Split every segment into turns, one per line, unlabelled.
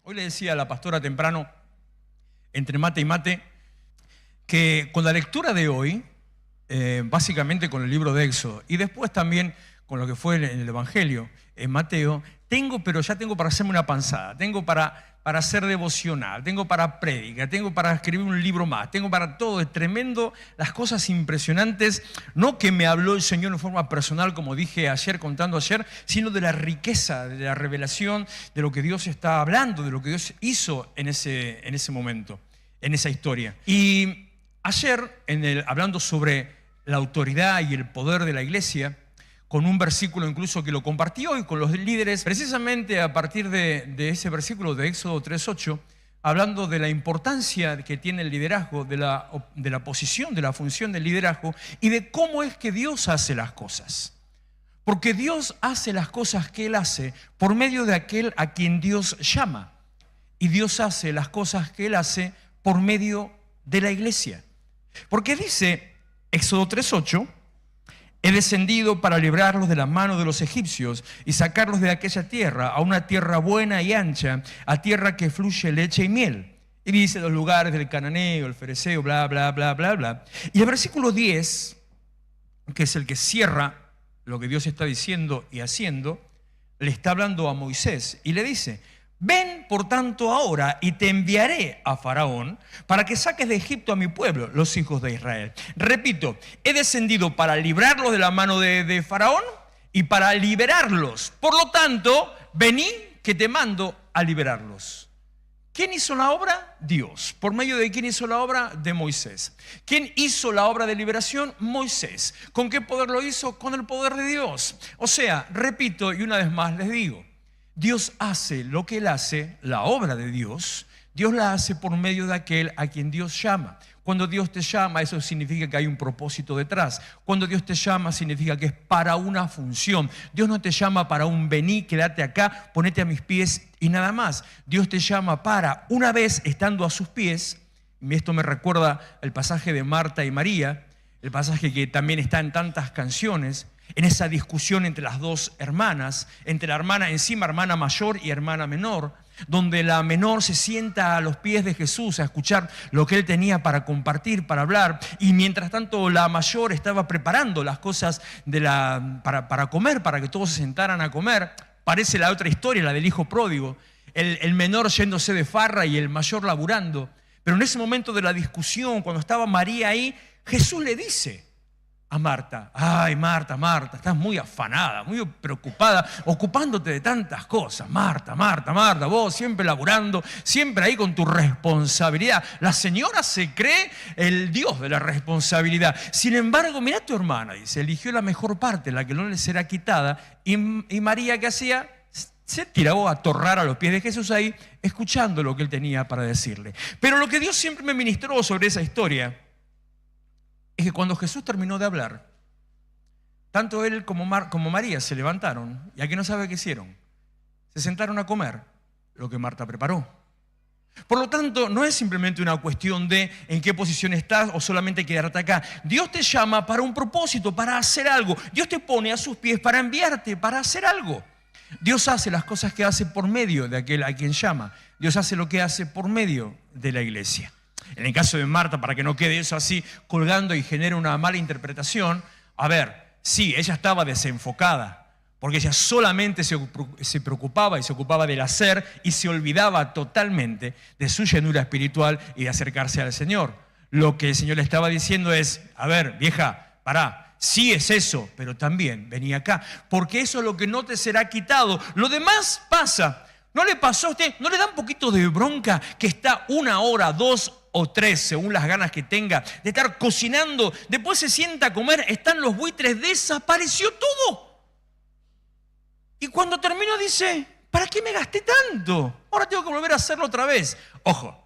Hoy le decía a la pastora temprano, entre mate y mate, que con la lectura de hoy, básicamente con el libro de Éxodo, y después también con lo que fue en el Evangelio, en Mateo, pero ya tengo para hacerme una panzada, tengo para hacer devocional, tengo para prédica, tengo para escribir un libro más, tengo para todo. Es tremendo, las cosas impresionantes, no que me habló el Señor en forma personal, como dije ayer, contando ayer, sino de la riqueza, de la revelación, de lo que Dios está hablando, de lo que Dios hizo en ese momento, en esa historia. Y ayer, hablando sobre la autoridad y el poder de la iglesia, con un versículo incluso que lo compartí hoy con los líderes, precisamente a partir de ese versículo de Éxodo 3:8, hablando de la importancia que tiene el liderazgo, de la posición, de la función del liderazgo y de cómo es que Dios hace las cosas. Porque Dios hace las cosas que Él hace por medio de aquel a quien Dios llama. Y Dios hace las cosas que Él hace por medio de la iglesia. Porque dice Éxodo 3:8, he descendido para librarlos de la mano de los egipcios y sacarlos de aquella tierra a una tierra buena y ancha, a tierra que fluye leche y miel. Y dice los lugares del cananeo, el fereceo, bla, bla, bla, bla, bla. Y el versículo 10, que es el que cierra lo que Dios está diciendo y haciendo, le está hablando a Moisés y le dice: ven, por tanto, ahora y te enviaré a Faraón para que saques de Egipto a mi pueblo, los hijos de Israel. Repito, he descendido para librarlos de la mano de Faraón y para liberarlos. Por lo tanto, vení que te mando a liberarlos. ¿Quién hizo la obra? Dios. ¿Por medio de quién hizo la obra? De Moisés. ¿Quién hizo la obra de liberación? Moisés. ¿Con qué poder lo hizo? Con el poder de Dios. O sea, repito y una vez más les digo, Dios hace lo que Él hace, la obra de Dios, Dios la hace por medio de aquel a quien Dios llama. Cuando Dios te llama, eso significa que hay un propósito detrás. Cuando Dios te llama, significa que es para una función. Dios no te llama para un vení, quédate acá, ponete a mis pies y nada más. Dios te llama para, una vez estando a sus pies, y esto me recuerda el pasaje de Marta y María, el pasaje que también está en tantas canciones, en esa discusión entre las dos hermanas, entre la hermana encima, hermana mayor y hermana menor, donde la menor se sienta a los pies de Jesús a escuchar lo que Él tenía para compartir, para hablar, y mientras tanto la mayor estaba preparando las cosas para comer, para que todos se sentaran a comer. Parece la otra historia, la del hijo pródigo, el menor yéndose de farra y el mayor laburando. Pero en ese momento de la discusión, cuando estaba María ahí, Jesús le dice a Marta: ay, Marta, Marta, estás muy afanada, muy preocupada, ocupándote de tantas cosas. Marta, Marta, Marta, vos siempre laburando, siempre ahí con tu responsabilidad. La señora se cree el Dios de la responsabilidad. Sin embargo, mirá tu hermana, dice, eligió la mejor parte, la que no le será quitada. Y María, ¿qué hacía? Se tiró a torrar a los pies de Jesús ahí, escuchando lo que Él tenía para decirle. Pero lo que Dios siempre me ministró sobre esa historia es que cuando Jesús terminó de hablar, tanto Él como María se levantaron, y aquí no sabe qué hicieron. Se sentaron a comer lo que Marta preparó. Por lo tanto, no es simplemente una cuestión de en qué posición estás o solamente quedarte acá. Dios te llama para un propósito, para hacer algo. Dios te pone a sus pies para enviarte, para hacer algo. Dios hace las cosas que hace por medio de aquel a quien llama. Dios hace lo que hace por medio de la iglesia. En el caso de Marta, para que no quede eso así colgando y genere una mala interpretación, a ver, sí, ella estaba desenfocada, porque ella solamente se preocupaba y se ocupaba del hacer y se olvidaba totalmente de su llenura espiritual y de acercarse al Señor. Lo que el Señor le estaba diciendo es: a ver, vieja, pará, sí es eso, pero también vení acá, porque eso es lo que no te será quitado. Lo demás pasa. ¿No le pasó a usted? ¿No le da un poquito de bronca que está 1 hora, 2 o 3, según las ganas que tenga, de estar cocinando? Después se sienta a comer, están los buitres, desapareció todo. Y cuando terminó dice: ¿para qué me gasté tanto? Ahora tengo que volver a hacerlo otra vez. Ojo,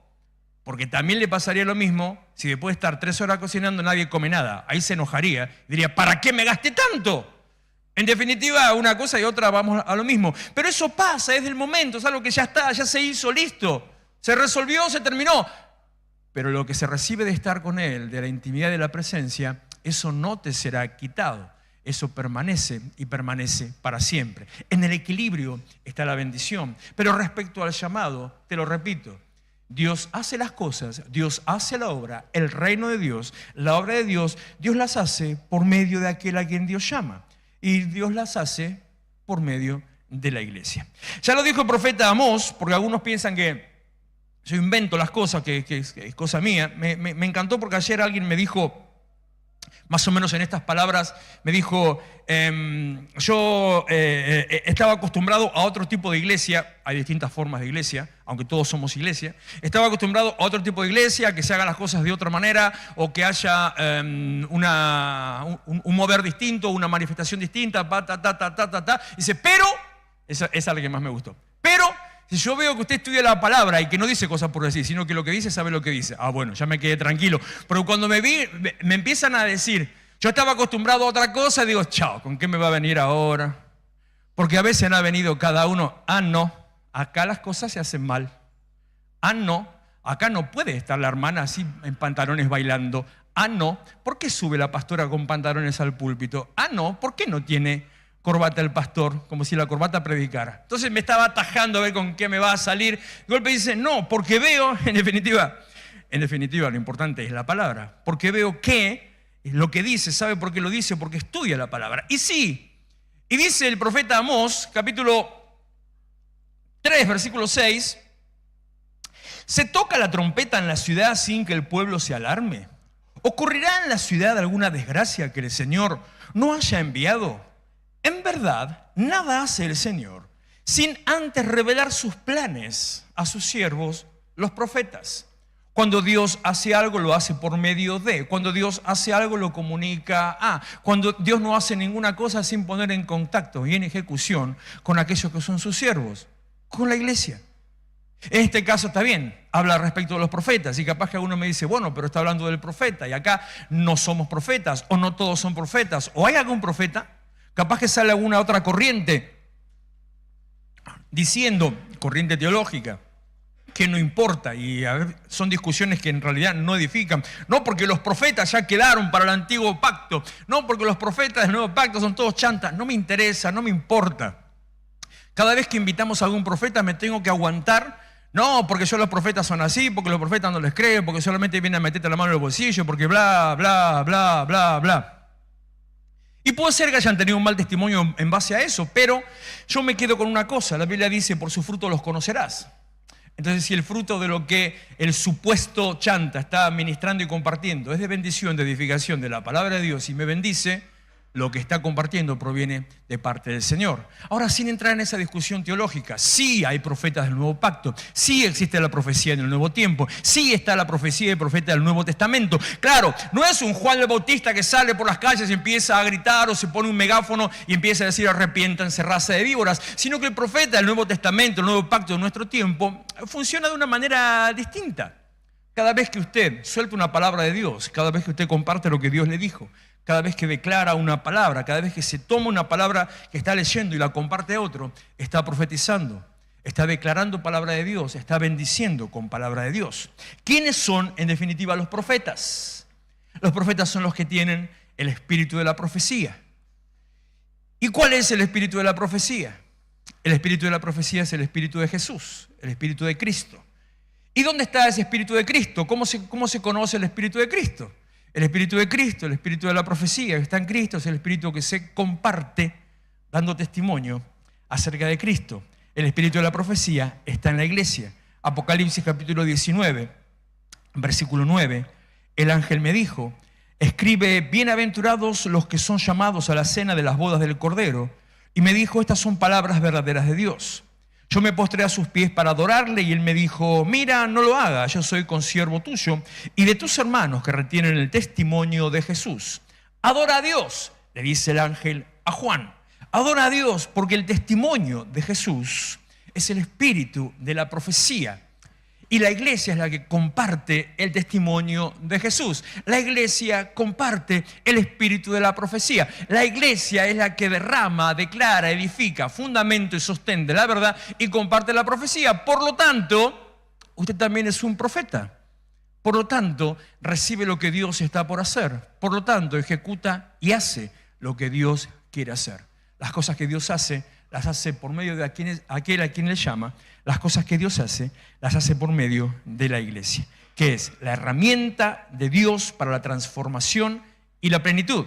porque también le pasaría lo mismo si después de estar 3 horas cocinando nadie come nada. Ahí se enojaría y diría: ¿para qué me gasté tanto? En definitiva, una cosa y otra vamos a lo mismo. Pero eso pasa, es del momento, es algo que ya está, ya se hizo, listo. Se resolvió, se terminó. Pero lo que se recibe de estar con Él, de la intimidad de la presencia, eso no te será quitado. eso permanece y permanece para siempre. En el equilibrio está la bendición. Pero respecto al llamado, te lo repito, Dios hace las cosas, Dios hace la obra, el reino de Dios, la obra de Dios, Dios las hace por medio de aquel a quien Dios llama. Y Dios las hace por medio de la iglesia. Ya lo dijo el profeta Amós, porque algunos piensan que yo invento las cosas, que es cosa mía. Me encantó porque ayer alguien me dijo, más o menos en estas palabras, me dijo, yo estaba acostumbrado a otro tipo de iglesia, hay distintas formas de iglesia, aunque todos somos iglesia, estaba acostumbrado a otro tipo de iglesia, que se hagan las cosas de otra manera, o que haya un mover distinto, una manifestación distinta, dice, pero, esa es la que más me gustó, pero si yo veo que usted estudia la palabra y que no dice cosas por decir, sino que lo que dice sabe lo que dice. Ah, bueno, ya me quedé tranquilo. Pero cuando me empiezan a decir, yo estaba acostumbrado a otra cosa, digo, chao, ¿con qué me va a venir ahora? Porque a veces ha venido cada uno, no, acá las cosas se hacen mal. No, acá no puede estar la hermana así en pantalones bailando. No, ¿por qué sube la pastora con pantalones al púlpito? No, ¿por qué no tiene corbata el pastor, como si la corbata predicara? Entonces me estaba atajando a ver con qué me va a salir. De golpe dice, no, porque veo, en definitiva lo importante es la palabra, porque veo que lo que dice, ¿sabe por qué lo dice? Porque estudia la palabra. Y sí, y dice el profeta Amós, capítulo 3, versículo 6, ¿se toca la trompeta en la ciudad sin que el pueblo se alarme? ¿Ocurrirá en la ciudad alguna desgracia que el Señor no haya enviado? En verdad, nada hace el Señor sin antes revelar sus planes a sus siervos, los profetas. Cuando Dios hace algo, lo hace por medio de. Cuando Dios hace algo, lo comunica a. Cuando Dios no hace ninguna cosa sin poner en contacto y en ejecución con aquellos que son sus siervos, con la iglesia. En este caso está bien, habla respecto de los profetas y capaz que alguno me dice, bueno, pero está hablando del profeta y acá no somos profetas o no todos son profetas o hay algún profeta. Capaz que sale alguna otra corriente diciendo, corriente teológica, que no importa, y son discusiones que en realidad no edifican. No porque los profetas ya quedaron para el antiguo pacto, no porque los profetas del nuevo pacto son todos chantas, no me interesa, no me importa. Cada vez que invitamos a algún profeta me tengo que aguantar, no, porque yo los profetas son así, porque los profetas no les creen, porque solamente vienen a meterte la mano en el bolsillo, porque bla, bla, bla, bla, bla. Y puede ser que hayan tenido un mal testimonio en base a eso, pero yo me quedo con una cosa. La Biblia dice, por su fruto los conocerás. Entonces, si el fruto de lo que el supuesto chanta está administrando y compartiendo es de bendición, de edificación de la palabra de Dios y me bendice, lo que está compartiendo proviene de parte del Señor. Ahora, sin entrar en esa discusión teológica, sí hay profetas del Nuevo Pacto, sí existe la profecía en el Nuevo Tiempo, sí está la profecía y profeta del Nuevo Testamento. Claro, no es un Juan el Bautista que sale por las calles y empieza a gritar o se pone un megáfono y empieza a decir arrepiéntanse, raza de víboras, sino que el profeta del Nuevo Testamento, el Nuevo Pacto de nuestro tiempo, funciona de una manera distinta. Cada vez que usted suelta una palabra de Dios, cada vez que usted comparte lo que Dios le dijo, cada vez que declara una palabra, cada vez que se toma una palabra que está leyendo y la comparte a otro, está profetizando, está declarando palabra de Dios, está bendiciendo con palabra de Dios. ¿Quiénes son, en definitiva, los profetas? Los profetas son los que tienen el espíritu de la profecía. ¿Y cuál es el espíritu de la profecía? El espíritu de la profecía es el espíritu de Jesús, el espíritu de Cristo. ¿Y dónde está ese espíritu de Cristo? ¿Cómo se conoce el espíritu de Cristo? El espíritu de Cristo, el espíritu de la profecía que está en Cristo, es el espíritu que se comparte dando testimonio acerca de Cristo. El espíritu de la profecía está en la iglesia. Apocalipsis capítulo 19, versículo 9. El ángel me dijo, escribe, bienaventurados los que son llamados a la cena de las bodas del Cordero. Y me dijo, estas son palabras verdaderas de Dios. Yo me postré a sus pies para adorarle y él me dijo, mira, no lo hagas, yo soy consiervo tuyo y de tus hermanos que retienen el testimonio de Jesús. Adora a Dios, le dice el ángel a Juan. Adora a Dios porque el testimonio de Jesús es el espíritu de la profecía. Y la iglesia es la que comparte el testimonio de Jesús. La iglesia comparte el espíritu de la profecía. La iglesia es la que derrama, declara, edifica, fundamento y sostén de la verdad y comparte la profecía. Por lo tanto, usted también es un profeta. Por lo tanto, recibe lo que Dios está por hacer. Por lo tanto, ejecuta y hace lo que Dios quiere hacer. Las cosas que Dios hace, las hace por medio de aquel a quien le llama. Las cosas que Dios hace, las hace por medio de la iglesia, que es la herramienta de Dios para la transformación y la plenitud.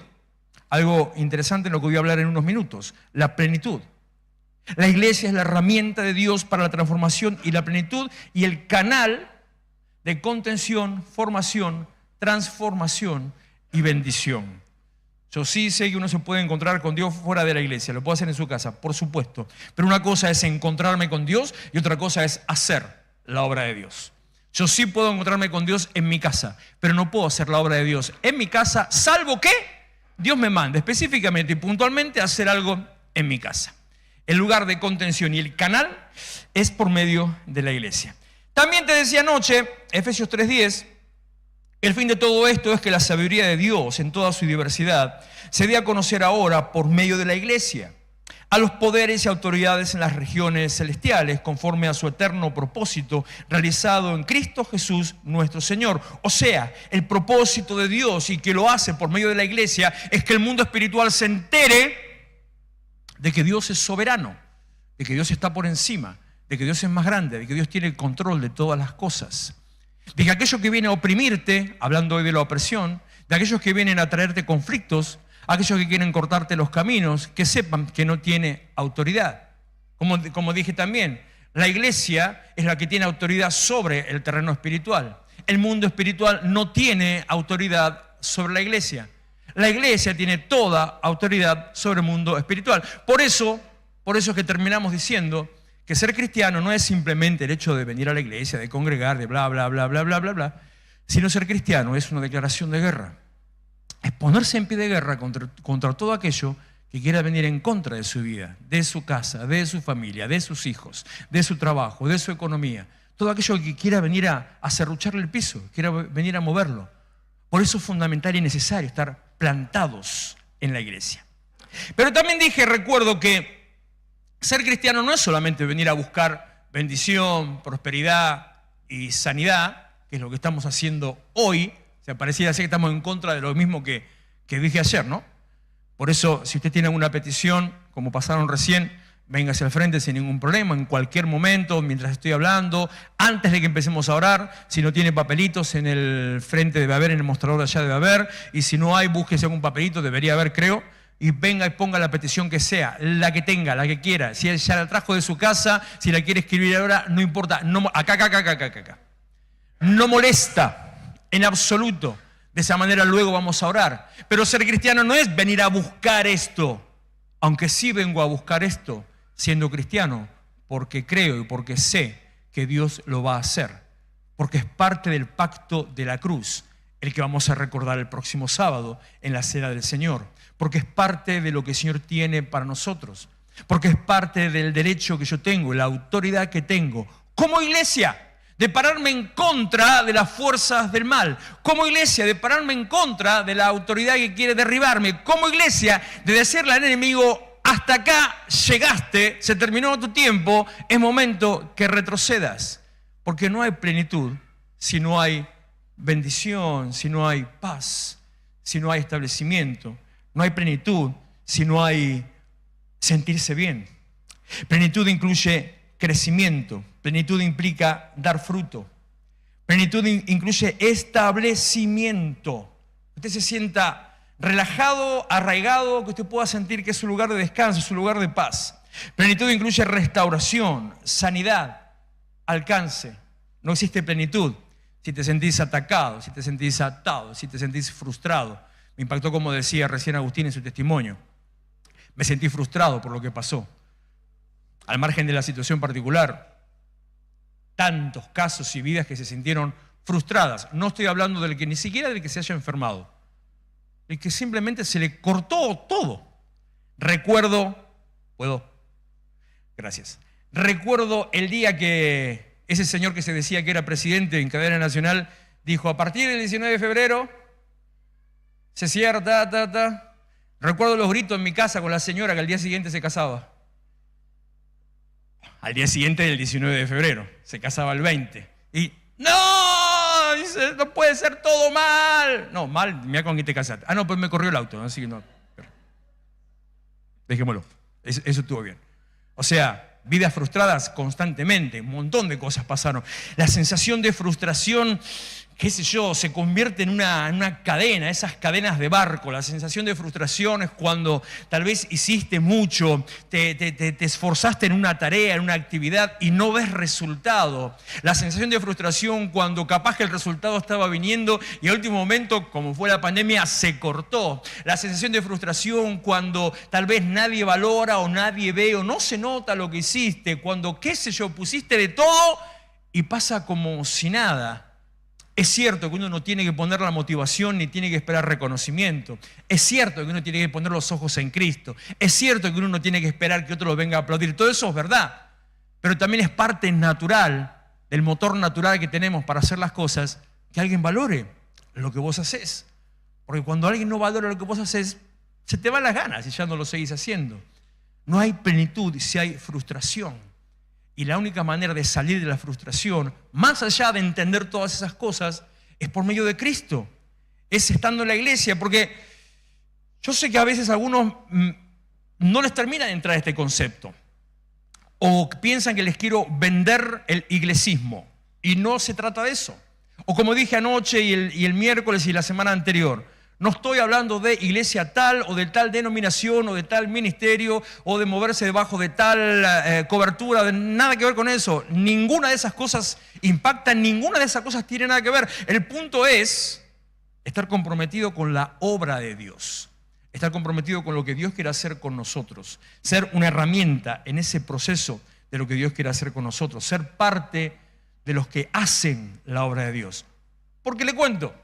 Algo interesante en lo que voy a hablar en unos minutos, la plenitud. La iglesia es la herramienta de Dios para la transformación y la plenitud y el canal de contención, formación, transformación y bendición. Yo sí sé que uno se puede encontrar con Dios fuera de la iglesia, lo puede hacer en su casa, por supuesto. Pero una cosa es encontrarme con Dios y otra cosa es hacer la obra de Dios. Yo sí puedo encontrarme con Dios en mi casa, pero no puedo hacer la obra de Dios en mi casa, salvo que Dios me mande específicamente y puntualmente a hacer algo en mi casa. El lugar de contención y el canal es por medio de la iglesia. También te decía anoche, Efesios 3:10, el fin de todo esto es que la sabiduría de Dios en toda su diversidad se dé a conocer ahora por medio de la iglesia, a los poderes y autoridades en las regiones celestiales, conforme a su eterno propósito realizado en Cristo Jesús nuestro Señor. O sea, el propósito de Dios, y que lo hace por medio de la iglesia, es que el mundo espiritual se entere de que Dios es soberano, de que Dios está por encima, de que Dios es más grande, de que Dios tiene el control de todas las cosas. De que aquello que viene a oprimirte, hablando hoy de la opresión, de aquellos que vienen a traerte conflictos, aquellos que quieren cortarte los caminos, que sepan que no tiene autoridad. Como dije también, la iglesia es la que tiene autoridad sobre el terreno espiritual. El mundo espiritual no tiene autoridad sobre la iglesia. La iglesia tiene toda autoridad sobre el mundo espiritual. Por eso es que terminamos diciendo que ser cristiano no es simplemente el hecho de venir a la iglesia, de congregar, de bla, bla, bla, bla, bla, bla, bla, sino ser cristiano es una declaración de guerra. Es ponerse en pie de guerra contra todo aquello que quiera venir en contra de su vida, de su casa, de su familia, de sus hijos, de su trabajo, de su economía. Todo aquello que quiera venir a serrucharle el piso, quiera venir a moverlo. Por eso es fundamental y necesario estar plantados en la iglesia. Pero también recuerdo que ser cristiano no es solamente venir a buscar bendición, prosperidad y sanidad, que es lo que estamos haciendo hoy. O sea, pareciera ser que estamos en contra de lo mismo que dije ayer, ¿no? Por eso, si usted tiene alguna petición, como pasaron recién, véngase al frente sin ningún problema, en cualquier momento, mientras estoy hablando, antes de que empecemos a orar. Si no tiene papelitos, en el frente debe haber, en el mostrador de allá debe haber, y si no hay, búsquese algún papelito, debería haber, creo, y venga y ponga la petición que sea, la que tenga, la que quiera. Si él ya la trajo de su casa, si la quiere escribir ahora, no importa. No, acá. No molesta en absoluto. De esa manera luego vamos a orar. Pero ser cristiano no es venir a buscar esto, aunque sí vengo a buscar esto siendo cristiano, porque creo y porque sé que Dios lo va a hacer, porque es parte del pacto de la cruz, el que vamos a recordar el próximo sábado en la Cena del Señor, porque es parte de lo que el Señor tiene para nosotros, porque es parte del derecho que yo tengo, la autoridad que tengo como iglesia, de pararme en contra de las fuerzas del mal, como iglesia, de pararme en contra de la autoridad que quiere derribarme, como iglesia, de decirle al enemigo: hasta acá llegaste, se terminó tu tiempo, es momento que retrocedas, porque no hay plenitud si no hay bendición, si no hay paz, si no hay establecimiento. No hay plenitud si no hay sentirse bien. Plenitud incluye crecimiento. Plenitud implica dar fruto. Plenitud incluye establecimiento. Usted se sienta relajado, arraigado, que usted pueda sentir que es su lugar de descanso, su lugar de paz. Plenitud incluye restauración, sanidad, alcance. No existe plenitud si te sentís atacado, si te sentís atado, si te sentís frustrado. Me impactó, como decía recién Agustín en su testimonio. Me sentí frustrado por lo que pasó. Al margen de la situación particular, tantos casos y vidas que se sintieron frustradas. No estoy hablando del que ni siquiera del que se haya enfermado. El que simplemente se le cortó todo. Gracias. Recuerdo el día que ese señor que se decía que era presidente en cadena nacional dijo: a partir del 19 de febrero se cierra, Recuerdo los gritos en mi casa con la señora que al día siguiente se casaba. Al día siguiente del 19 de febrero, se casaba el 20. Y ¡no! Dice, no puede ser todo mal. No, mal, mira con quién te casaste. Ah, no, pues me corrió el auto, así que no. Dejémoslo. Eso estuvo bien. O sea, vidas frustradas constantemente, un montón de cosas pasaron. La sensación de frustración, qué sé yo, se convierte en una cadena, esas cadenas de barco. La sensación de frustración es cuando tal vez hiciste mucho, te esforzaste en una tarea, en una actividad y no ves resultado. La sensación de frustración cuando capaz que el resultado estaba viniendo y al último momento, como fue la pandemia, se cortó. La sensación de frustración cuando tal vez nadie valora o nadie ve o no se nota lo que hiciste. Cuando, qué sé yo, pusiste de todo y pasa como si nada. Es cierto que uno no tiene que poner la motivación ni tiene que esperar reconocimiento. Es cierto que uno tiene que poner los ojos en Cristo. Es cierto que uno no tiene que esperar que otro lo venga a aplaudir. Todo eso es verdad. Pero también es parte natural del motor natural que tenemos para hacer las cosas, que alguien valore lo que vos hacés. Porque cuando alguien no valora lo que vos hacés, se te van las ganas y ya no lo seguís haciendo. No hay plenitud si hay frustración. Y la única manera de salir de la frustración, más allá de entender todas esas cosas, es por medio de Cristo. Es estando en la iglesia, porque yo sé que a veces a algunos no les termina de entrar este concepto. O piensan que les quiero vender el iglesismo. Y no se trata de eso. O como dije anoche y el miércoles y la semana anterior, no estoy hablando de iglesia tal o de tal denominación o de tal ministerio o de moverse debajo de tal cobertura, de nada que ver con eso. Ninguna de esas cosas impacta, ninguna de esas cosas tiene nada que ver. El punto es estar comprometido con la obra de Dios, estar comprometido con lo que Dios quiere hacer con nosotros, ser una herramienta en ese proceso de lo que Dios quiere hacer con nosotros, ser parte de los que hacen la obra de Dios. Porque le cuento,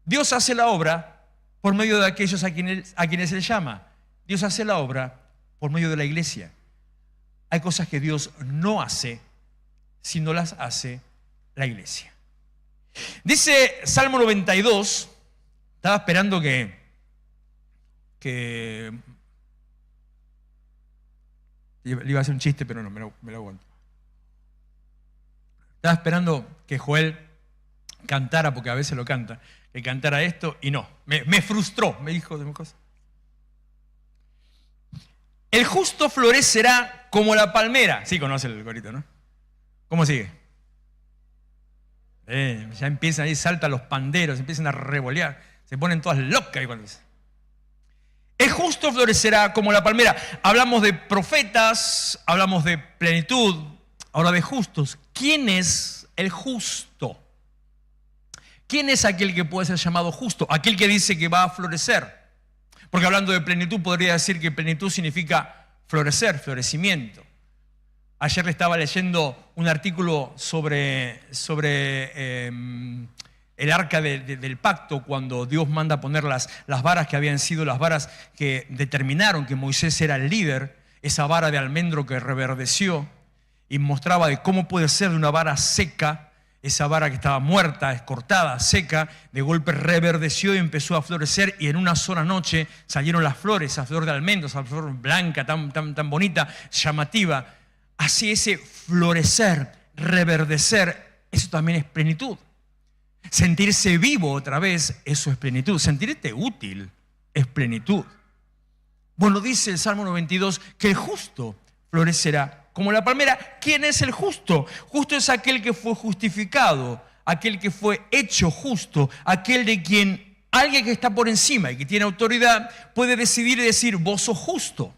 Dios hace la obra por medio de aquellos a quienes Él llama. Dios hace la obra por medio de la iglesia. Hay cosas que Dios no hace si no las hace la iglesia. Dice Salmo 92, estaba esperando que le iba a hacer un chiste, pero no, me lo aguanto. Estaba esperando que Joel cantara, porque a veces lo canta, que cantara esto y no. Me frustró, me dijo de cosas. El justo florecerá como la palmera. Sí, conoce el corito, ¿no? ¿Cómo sigue? Ya empiezan ahí, saltan los panderos, empiezan a revolear, se ponen todas locas igual. El justo florecerá como la palmera. Hablamos de profetas, hablamos de plenitud, ahora de justos. ¿Quién es el justo? ¿Quién es aquel que puede ser llamado justo? Aquel que dice que va a florecer. Porque hablando de plenitud podría decir que plenitud significa florecer, florecimiento. Ayer le estaba leyendo un artículo sobre el arca del pacto, cuando Dios manda poner las varas que habían sido las varas que determinaron que Moisés era el líder, esa vara de almendro que reverdeció y mostraba de cómo puede ser de una vara seca. Esa vara que estaba muerta, cortada, seca, de golpe reverdeció y empezó a florecer, y en una sola noche salieron las flores, esa flor de almendro, esa flor blanca, tan bonita, llamativa. Así ese florecer, reverdecer, eso también es plenitud. Sentirse vivo otra vez, eso es plenitud. Sentirte útil es plenitud. Bueno, dice el Salmo 92 que el justo florecerá como la palmera. ¿Quién es el justo? Justo es aquel que fue justificado, aquel que fue hecho justo, aquel de quien alguien que está por encima y que tiene autoridad puede decidir y decir, vos sos justo.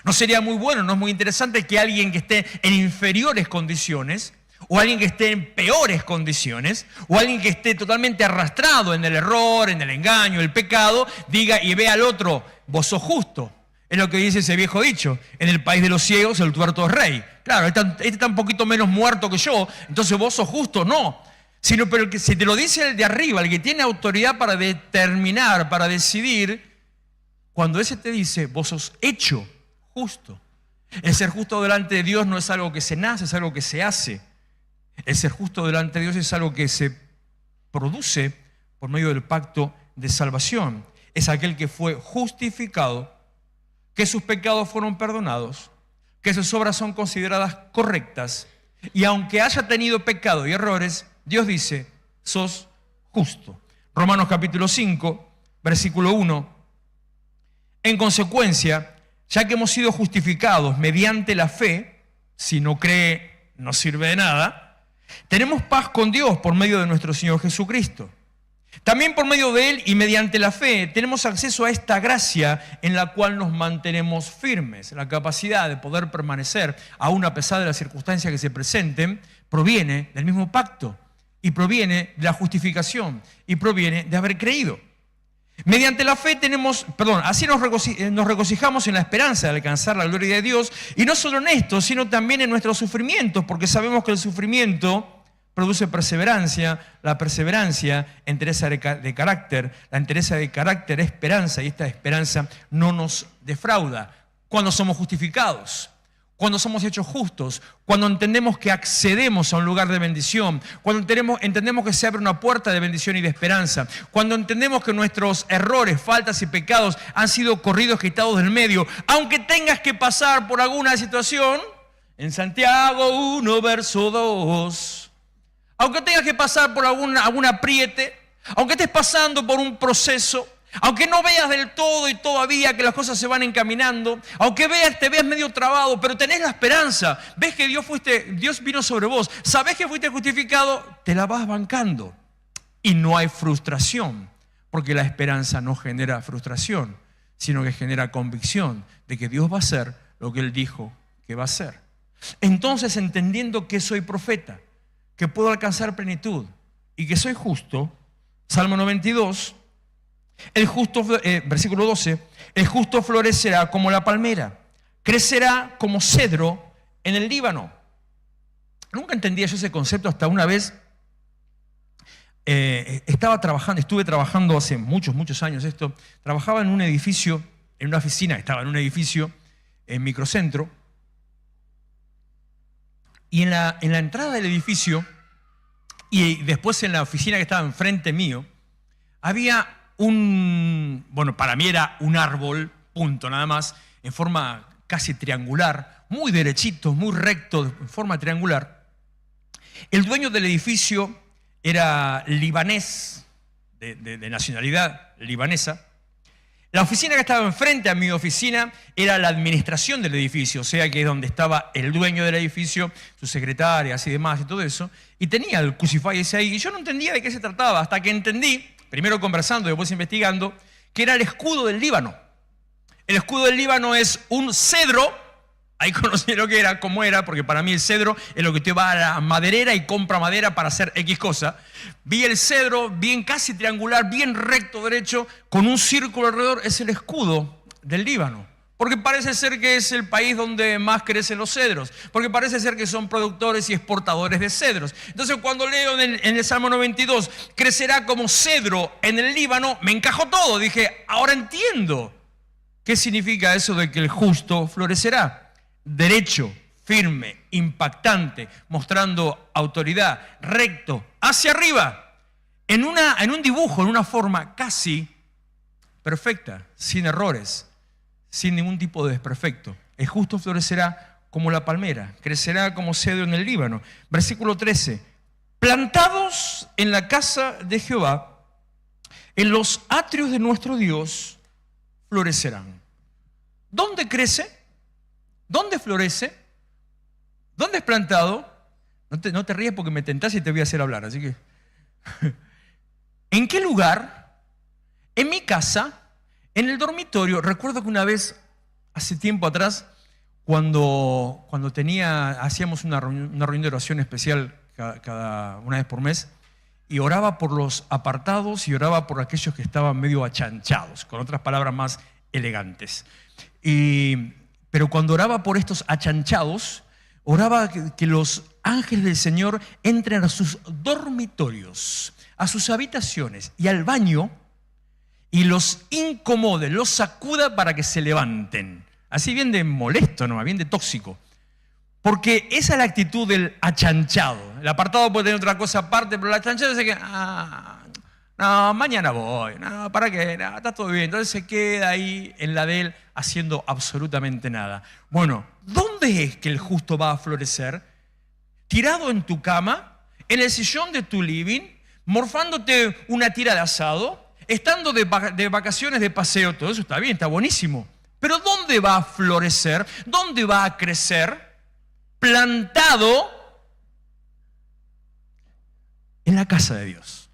¿No sería muy bueno, no es muy interesante que alguien que esté en inferiores condiciones, o alguien que esté en peores condiciones, o alguien que esté totalmente arrastrado en el error, en el engaño, el pecado, diga y vea al otro, vos sos justo? Es lo que dice ese viejo dicho, en el país de los ciegos el tuerto es rey. Claro, este está un poquito menos muerto que yo, entonces vos sos justo. No, sino pero que si te lo dice el de arriba, el que tiene autoridad para determinar, para decidir, cuando ese te dice, vos sos hecho justo. El ser justo delante de Dios no es algo que se nace, es algo que se hace. El ser justo delante de Dios es algo que se produce por medio del pacto de salvación. Es aquel que fue justificado, que sus pecados fueron perdonados, que sus obras son consideradas correctas, y aunque haya tenido pecado y errores, Dios dice, sos justo. Romanos capítulo 5, versículo 1, En consecuencia, ya que hemos sido justificados mediante la fe, si no cree no sirve de nada, tenemos paz con Dios por medio de nuestro Señor Jesucristo. También por medio de Él y mediante la fe tenemos acceso a esta gracia en la cual nos mantenemos firmes. La capacidad de poder permanecer aún a pesar de las circunstancias que se presenten proviene del mismo pacto y proviene de la justificación y proviene de haber creído. Mediante la fe así nos regocijamos en la esperanza de alcanzar la gloria de Dios, y no solo en esto, sino también en nuestros sufrimientos, porque sabemos que el sufrimiento produce perseverancia, la perseverancia, entereza de carácter, la entereza de carácter, esperanza, y esta esperanza no nos defrauda. Cuando somos justificados, cuando somos hechos justos, cuando entendemos que accedemos a un lugar de bendición, cuando entendemos que se abre una puerta de bendición y de esperanza, cuando entendemos que nuestros errores, faltas y pecados han sido corridos, quitados del medio, aunque tengas que pasar por alguna situación, en Santiago 1, verso 2, aunque tengas que pasar por algún apriete, aunque estés pasando por un proceso, aunque no veas del todo y todavía que las cosas se van encaminando, aunque te veas medio trabado, pero tenés la esperanza, ves que Dios vino sobre vos, sabés que fuiste justificado, te la vas bancando. Y no hay frustración, porque la esperanza no genera frustración, sino que genera convicción de que Dios va a hacer lo que Él dijo que va a hacer. Entonces, entendiendo que soy profeta, que puedo alcanzar plenitud y que soy justo, Salmo 92, versículo 12, el justo florecerá como la palmera, crecerá como cedro en el Líbano. Nunca entendía yo ese concepto hasta una vez. Estuve trabajando hace muchos años trabajaba en un edificio, en una oficina, estaba en un edificio en Microcentro, y en la entrada del edificio y después en la oficina que estaba enfrente mío, había para mí era un árbol, punto, nada más, en forma casi triangular, muy derechito, muy recto, en forma triangular. El dueño del edificio era libanés, de nacionalidad libanesa. La oficina que estaba enfrente a mi oficina era la administración del edificio, o sea que es donde estaba el dueño del edificio, sus secretarias y demás y todo eso, y tenía el Crucify ese ahí, y yo no entendía de qué se trataba, hasta que entendí, primero conversando y después investigando, que era el escudo del Líbano. El escudo del Líbano es un cedro. Ahí conocí lo que era, cómo era, porque para mí el cedro es lo que usted va a la maderera y compra madera para hacer X cosa. Vi el cedro bien casi triangular, bien recto, derecho, con un círculo alrededor, es el escudo del Líbano. Porque parece ser que es el país donde más crecen los cedros, porque parece ser que son productores y exportadores de cedros. Entonces cuando leo en el Salmo 92, crecerá como cedro en el Líbano, me encajó todo. Dije, ahora entiendo qué significa eso de que el justo florecerá. Derecho, firme, impactante, mostrando autoridad, recto, hacia arriba, en un dibujo, en una forma casi perfecta, sin errores, sin ningún tipo de desperfecto. El justo florecerá como la palmera, crecerá como cedro en el Líbano. Versículo 13, plantados en la casa de Jehová, en los atrios de nuestro Dios, florecerán. ¿Dónde crece? ¿Dónde florece? ¿Dónde es plantado? No te ríes porque me tentás y te voy a hacer hablar, así que... ¿En qué lugar? En mi casa, en el dormitorio. Recuerdo que una vez, hace tiempo atrás, cuando hacíamos una reunión de oración especial una vez por mes, y oraba por los apartados y oraba por aquellos que estaban medio achanchados, con otras palabras más elegantes. Pero cuando oraba por estos achanchados, oraba que los ángeles del Señor entren a sus dormitorios, a sus habitaciones y al baño y los incomode, los sacuda para que se levanten. Así bien de molesto, no, bien de tóxico. Porque esa es la actitud del achanchado. El apartado puede tener otra cosa aparte, pero el achanchado dice que, no, mañana voy, no, ¿para qué? No, está todo bien. Entonces se queda ahí en la de él haciendo absolutamente nada. Bueno, ¿dónde es que el justo va a florecer? Tirado en tu cama, en el sillón de tu living, morfándote una tira de asado, estando de vacaciones, de paseo, todo eso está bien, está buenísimo. Pero ¿dónde va a florecer? ¿Dónde va a crecer? Plantado en la casa de Dios.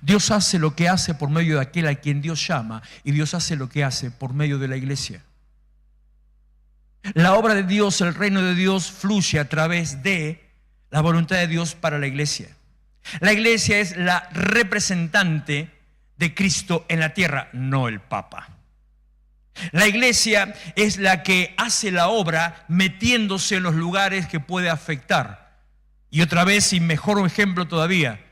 Dios hace lo que hace por medio de aquel a quien Dios llama, y Dios hace lo que hace por medio de la iglesia. La obra de Dios, el reino de Dios fluye a través de la voluntad de Dios para la iglesia. La iglesia es la representante de Cristo en la tierra, no el Papa. La iglesia es la que hace la obra metiéndose en los lugares que puede afectar. Y otra vez, y mejor ejemplo todavía,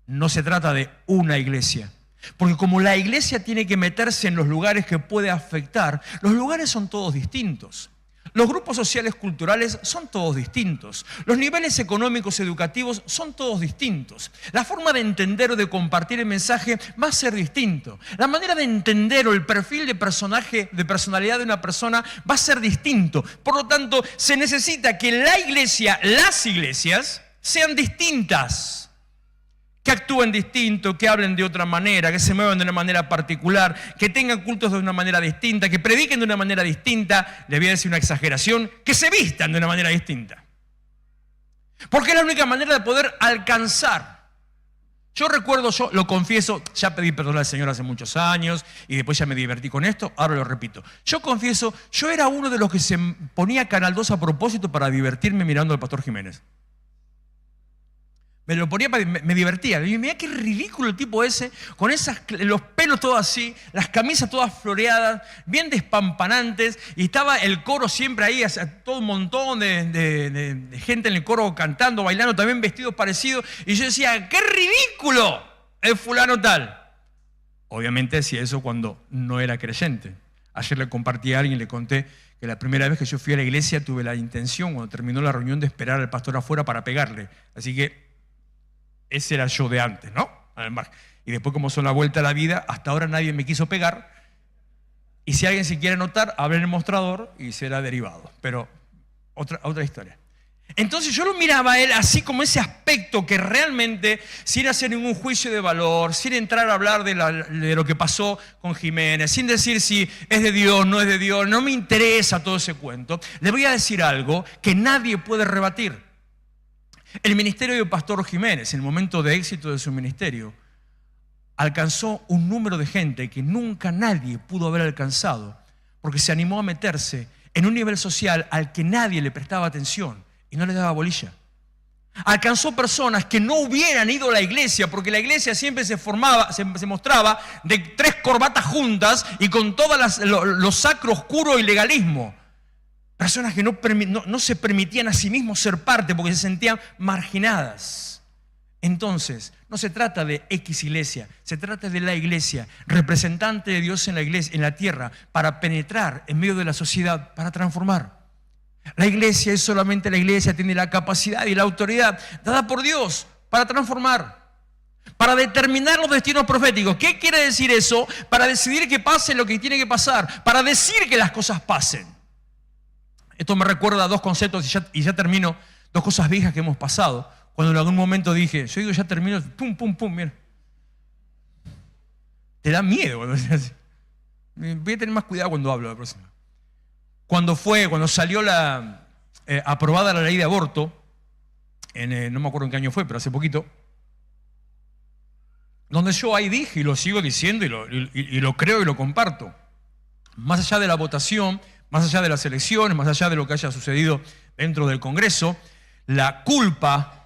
no se trata de una iglesia. Porque como la iglesia tiene que meterse en los lugares que puede afectar, los lugares son todos distintos. Los grupos sociales culturales son todos distintos. Los niveles económicos educativos son todos distintos. La forma de entender o de compartir el mensaje va a ser distinto. La manera de entender o el perfil de personalidad de una persona va a ser distinto. Por lo tanto, se necesita que la iglesia, las iglesias, sean distintas. Que actúen distinto, que hablen de otra manera, que se muevan de una manera particular, que tengan cultos de una manera distinta, que prediquen de una manera distinta, le voy a decir una exageración, que se vistan de una manera distinta. Porque es la única manera de poder alcanzar. Yo recuerdo, yo lo confieso, ya pedí perdón al Señor hace muchos años y después ya me divertí con esto, ahora lo repito. Yo confieso, yo era uno de los que se ponía Canal 2 a propósito para divertirme mirando al Pastor Jiménez. Me lo ponía, me divertía. Y mira qué ridículo el tipo ese, con los pelos todos así, las camisas todas floreadas, bien despampanantes, y estaba el coro siempre ahí, todo un montón de gente en el coro cantando, bailando, también vestidos parecidos. Y yo decía, ¡qué ridículo es fulano tal! Obviamente decía eso cuando no era creyente. Ayer le compartí a alguien, le conté que la primera vez que yo fui a la iglesia tuve la intención, cuando terminó la reunión, de esperar al pastor afuera para pegarle. Así que ese era yo de antes, ¿no? Además, y después, como son la vuelta a la vida, hasta ahora nadie me quiso pegar. Y si alguien se quiere anotar, abre el mostrador y será derivado. Pero otra historia. Entonces yo lo miraba a él así, como ese aspecto que realmente, sin hacer ningún juicio de valor, sin entrar a hablar de lo que pasó con Jiménez, sin decir si es de Dios, no es de Dios, no me interesa todo ese cuento. Le voy a decir algo que nadie puede rebatir. El ministerio del pastor Jiménez, en el momento de éxito de su ministerio, alcanzó un número de gente que nunca nadie pudo haber alcanzado, porque se animó a meterse en un nivel social al que nadie le prestaba atención y no le daba bolilla. Alcanzó personas que no hubieran ido a la iglesia, porque la iglesia siempre se mostraba de 3 corbatas juntas y con todo lo sacro, oscuro y legalismo. Personas que no se permitían a sí mismos ser parte porque se sentían marginadas. Entonces, no se trata de X iglesia, se trata de la iglesia, representante de Dios en la iglesia, en la tierra, para penetrar en medio de la sociedad, para transformar. La iglesia es solamente la iglesia, tiene la capacidad y la autoridad dada por Dios para transformar, para determinar los destinos proféticos. ¿Qué quiere decir eso? Para decidir que pase lo que tiene que pasar, para decir que las cosas pasen. Esto me recuerda a 2 conceptos y ya termino, 2 cosas viejas que hemos pasado. Cuando en algún momento dije, yo digo ya termino, pum, pum, pum, mira. Te da miedo cuando se hace. Voy a tener más cuidado cuando hablo la próxima. Cuando salió aprobada la ley de aborto, no me acuerdo en qué año fue, pero hace poquito, donde yo ahí dije, y lo sigo diciendo, y lo creo y lo comparto, más allá de la votación, más allá de las elecciones, más allá de lo que haya sucedido dentro del Congreso, la culpa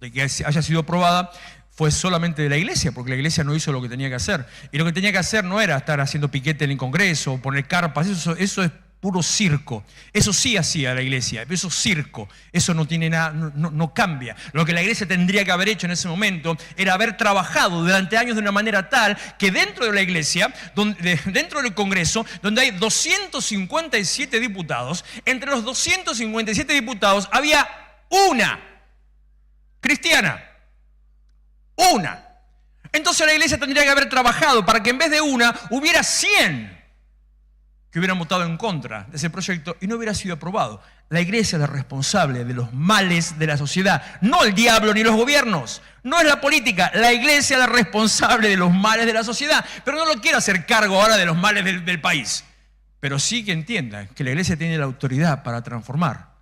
de que haya sido aprobada fue solamente de la iglesia, porque la iglesia no hizo lo que tenía que hacer. Y lo que tenía que hacer no era estar haciendo piquete en el Congreso o poner carpas, eso es puro circo. Eso sí hacía la iglesia, eso es circo, eso no tiene nada, no cambia. Lo que la iglesia tendría que haber hecho en ese momento era haber trabajado durante años de una manera tal que dentro de la iglesia, dentro del Congreso, donde hay 257 diputados, entre los 257 diputados había una cristiana. Una. Entonces la iglesia tendría que haber trabajado para que en vez de una hubiera 100 que hubieran votado en contra de ese proyecto y no hubiera sido aprobado. La iglesia es la responsable de los males de la sociedad, no el diablo ni los gobiernos, no es la política. La iglesia es la responsable de los males de la sociedad, pero no lo quiero hacer cargo ahora de los males del país. Pero sí que entienda que la iglesia tiene la autoridad para transformar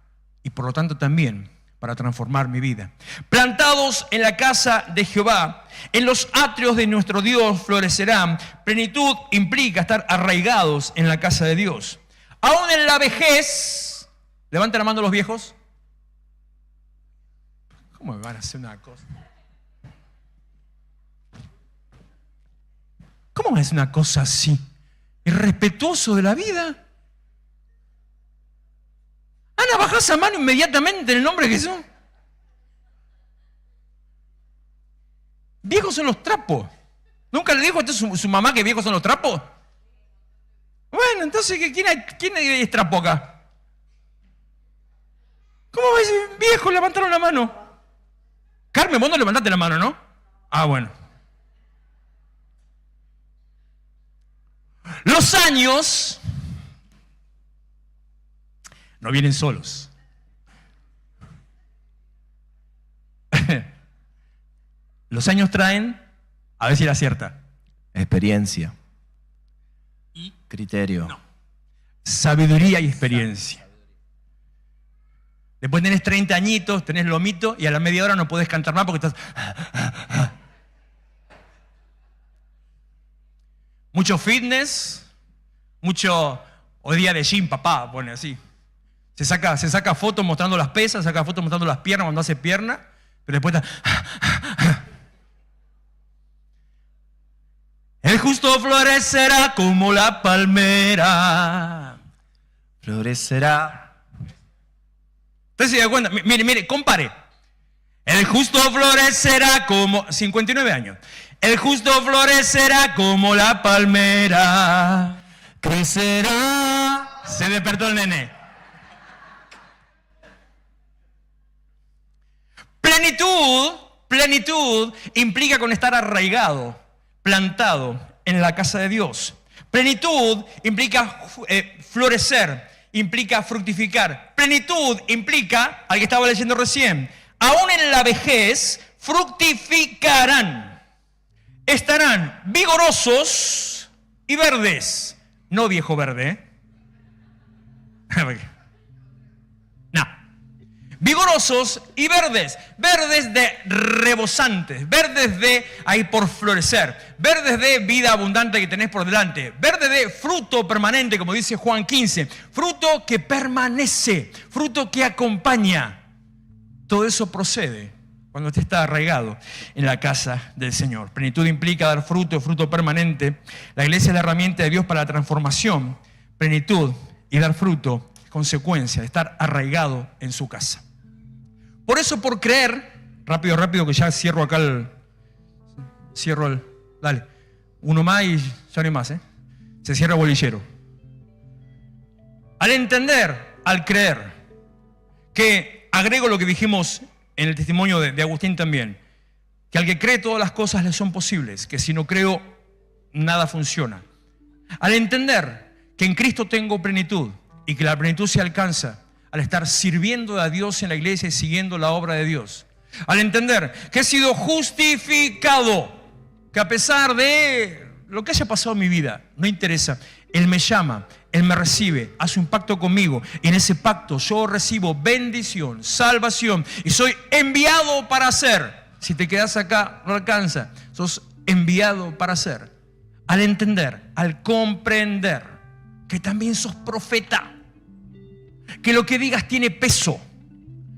y por lo tanto también para transformar mi vida. Plantados en la casa de Jehová, en los atrios de nuestro Dios florecerán. Plenitud implica estar arraigados en la casa de Dios. Aún en la vejez, levanten la mano los viejos. ¿Cómo me van a hacer una cosa? ¿Cómo van a hacer una cosa así? Irrespetuoso de la vida. Ana, bajá esa mano inmediatamente en el nombre de Jesús. Viejos son los trapos. ¿Nunca le dijo a su mamá que viejos son los trapos? Bueno, entonces, ¿quién es trapo acá? ¿Cómo va a decir viejo? Levantaron la mano. Carmen, vos no levantaste la mano, ¿no? Ah, bueno. Los años no vienen solos. Los años traen, a ver si era cierta,
experiencia
y
criterio.
No. Sabiduría y experiencia. Después tenés 30 añitos, tenés lomito y a la media hora no podés cantar más porque estás... Mucho fitness, mucho hoy día de gym, papá, pone así. Se saca fotos mostrando las pesas, saca fotos mostrando las piernas cuando hace pierna, pero después está... El justo florecerá como la palmera.
Florecerá.
¿Usted se da cuenta? Mire, compare. El justo florecerá como... 59 años. El justo florecerá como la palmera. Crecerá. Se despertó el nene. Plenitud implica con estar arraigado, plantado en la casa de Dios. Plenitud implica florecer, implica fructificar. Plenitud implica, al que estaba leyendo recién, aún en la vejez fructificarán. Estarán vigorosos y verdes. No viejo verde, ¿eh? No. Vigorosos y verdes. Verdes de rebosantes. Verdes de ahí por florecer. Verdes de vida abundante que tenés por delante. Verde de fruto permanente, como dice Juan 15. Fruto que permanece. Fruto que acompaña. Todo eso procede cuando usted está arraigado en la casa del Señor. Plenitud implica dar fruto, fruto permanente. La iglesia es la herramienta de Dios para la transformación. Plenitud y dar fruto es consecuencia de estar arraigado en su casa. Por eso, por creer, rápido, que ya cierro acá dale, uno más y ya no hay más, se cierra el bolillero. Al entender, al creer, que agrego lo que dijimos en el testimonio de Agustín también, que al que cree todas las cosas le son posibles, que si no creo, nada funciona. Al entender que en Cristo tengo plenitud y que la plenitud se alcanza al estar sirviendo a Dios en la iglesia y siguiendo la obra de Dios. Al entender que he sido justificado, que a pesar de lo que haya pasado en mi vida, no interesa, Él me llama, Él me recibe, hace un pacto conmigo y en ese pacto yo recibo bendición, salvación y soy enviado para hacer. Si te quedas acá no alcanza, sos enviado para hacer. Al entender, al comprender que también sos profeta, que lo que digas tiene peso,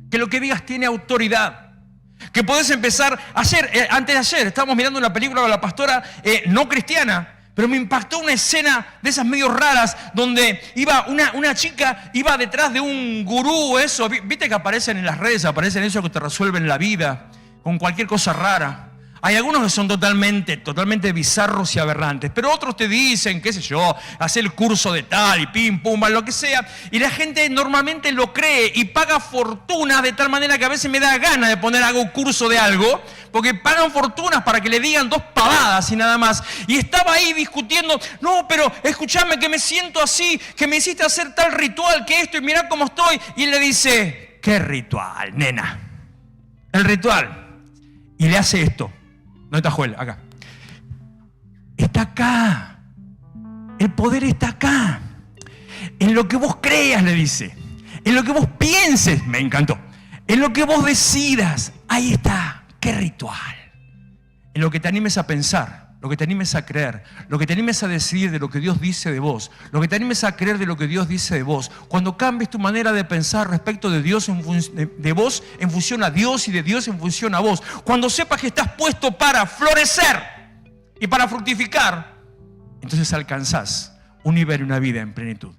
que lo que digas tiene autoridad, que podés empezar a hacer. Antes de ayer estábamos mirando una película de la pastora no cristiana, pero me impactó una escena de esas medio raras donde iba una chica, iba detrás de un gurú, eso, viste que aparecen en las redes, aparecen esos que te resuelven la vida con cualquier cosa rara. Hay algunos que son totalmente bizarros y aberrantes, pero otros te dicen, qué sé yo, hacer el curso de tal y pim, pum, lo que sea, y la gente normalmente lo cree y paga fortunas de tal manera que a veces me da ganas de poner algún curso de algo, porque pagan fortunas para que le digan 2 pavadas y nada más. Y estaba ahí discutiendo, no, pero escúchame que me siento así, que me hiciste hacer tal ritual, que esto, y mirá cómo estoy. Y él le dice, ¿qué ritual, nena? El ritual. Y le hace esto. ¿Dónde está Joel? Acá. Está acá. El poder está acá. En lo que vos creas, le dice. En lo que vos pienses. Me encantó. En lo que vos decidas. Ahí está. ¿Qué ritual? En lo que te animes a pensar. Lo que te animes a creer. Lo que te animes a decidir de lo que Dios dice de vos. Lo que te animes a creer de lo que Dios dice de vos. Cuando cambies tu manera de pensar respecto de Dios, de vos en función a Dios y de Dios en función a vos. Cuando sepas que estás puesto para florecer y para fructificar, entonces alcanzás un nivel y una vida en plenitud.